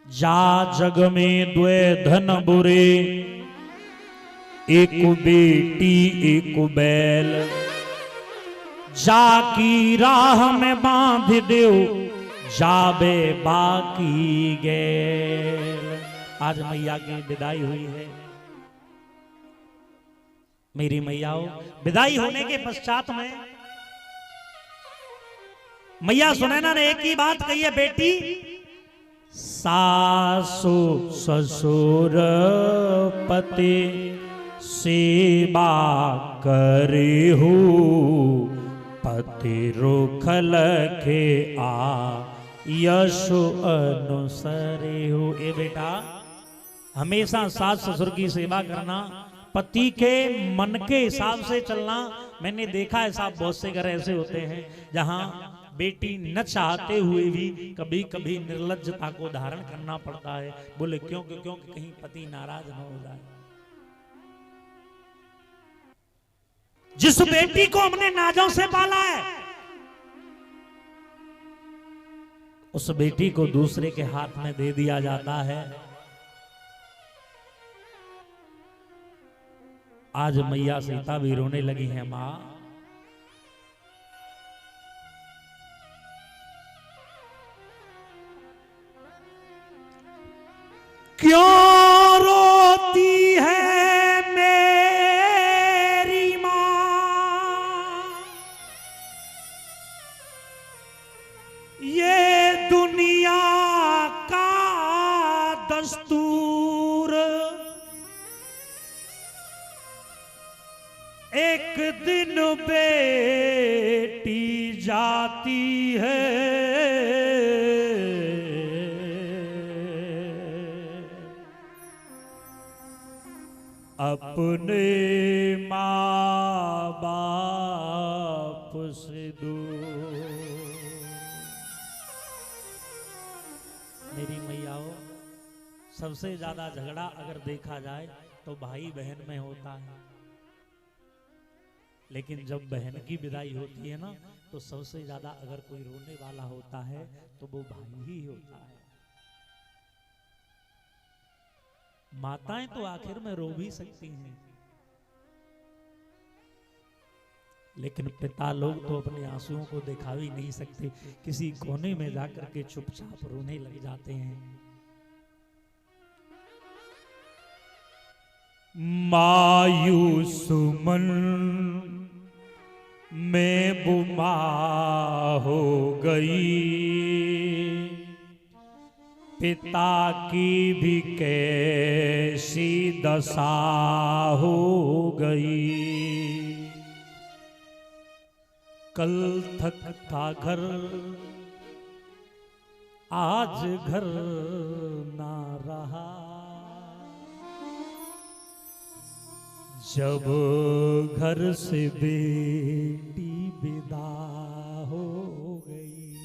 जा जग में द्वे धन बुरे, एक बेटी एक बैल। जाकी राह में बांध दो, जाबे बाकी गैल। आज मैया की विदाई हुई है। मेरी मैयाओं, विदाई होने के पश्चात में मैया सुनैना ने एक ही बात कही है, बेटी सासु ससुर पति सेवा करे हो, पति रुखल के आ यशु अनुसरे हो। ए बेटा, हमेशा सास ससुर की सेवा करना, पति के मन के हिसाब से चलना। मैंने देखा है साहब, बहुत से घर ऐसे होते हैं जहां बेटी न चाहते हुए भी कभी कभी निर्लज्जता को धारण करना पड़ता है। बोले क्योंकि कहीं पति नाराज न हो जाए। जिस बेटी को हमने नाजों से पाला है, उस बेटी को दूसरे के हाथ में दे दिया जाता है। आज मैया सीता भी रोने लगी है। मां, क्यों रोती है मेरी मां, ये दुनिया का दस्तूर, एक दिन बेटी जाती है, अपने माँ बाप से दूर। मेरी मैयाओं, सबसे ज्यादा झगड़ा अगर देखा जाए तो भाई बहन में होता है, लेकिन जब बहन की विदाई होती है ना, तो सबसे ज्यादा अगर कोई रोने वाला होता है तो वो भाई ही होता है। माताएं तो आखिर में रो भी सकती हैं, लेकिन पिता लोग तो अपने आंसुओं को दिखा भी नहीं सकते, किसी कोने में जाकर के चुपचाप रोने लग जाते हैं। मायूस मन में बुमा हो गई, पिता की भी कैसी दशा हो गई। कल तक था घर, आज घर ना रहा, जब घर से बेटी विदा हो गई।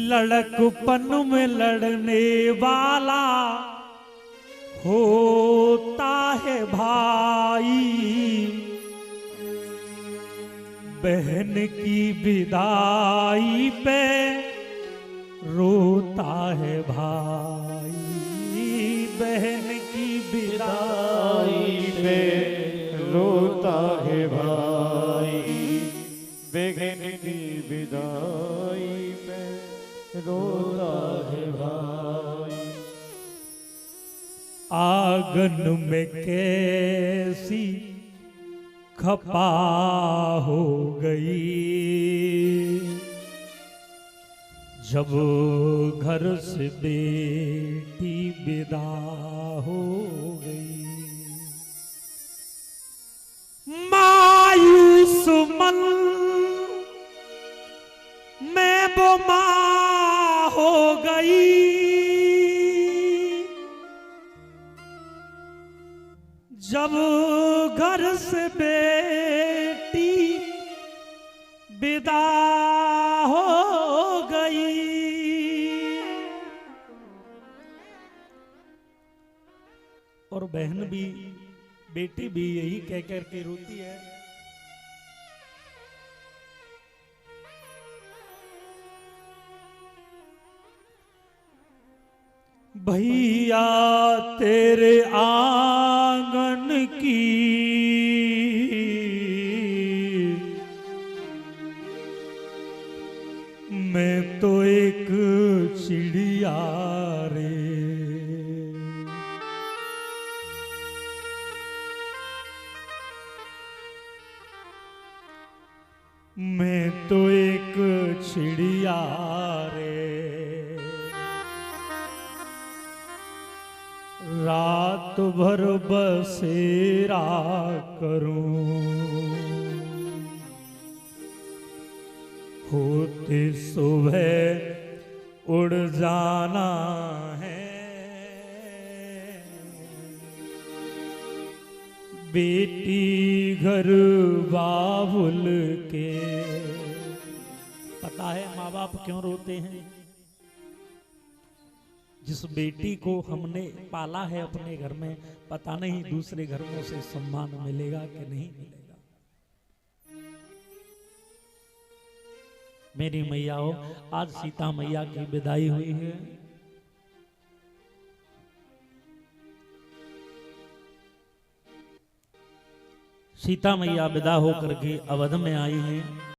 लड़कपन में लड़ने वाला होता है भाई, बहन की विदाई पे रोता है भाई, बहन की विदाई पे रोता है भाई, बहन की विदाई पे रोता है भाई। आंगन में कैसी खपा हो गई, जब घर से बेटी विदा हो गई। मायूस मन में वो मां हो गई, जब घर से बेटी विदा हो गई। और बहन भी, बेटी भी यही कह कर के रोती है, भैया तेरे आंगन की मैं तो एक चिड़िया रे। मैं तो एक चिड़िया रे, रात भर बसेरा करूं, होते सुबह उड़ जाना है। बेटी घर बाबुल के, पता है माँ बाप क्यों रोते हैं? जिस बेटी को हमने पाला है अपने घर में, पता नहीं दूसरे घरों से सम्मान मिलेगा कि नहीं मिलेगा। मेरी मैया हो, आज सीता मैया की विदाई हुई है। सीता मैया विदा होकर के अवध में आई हैं।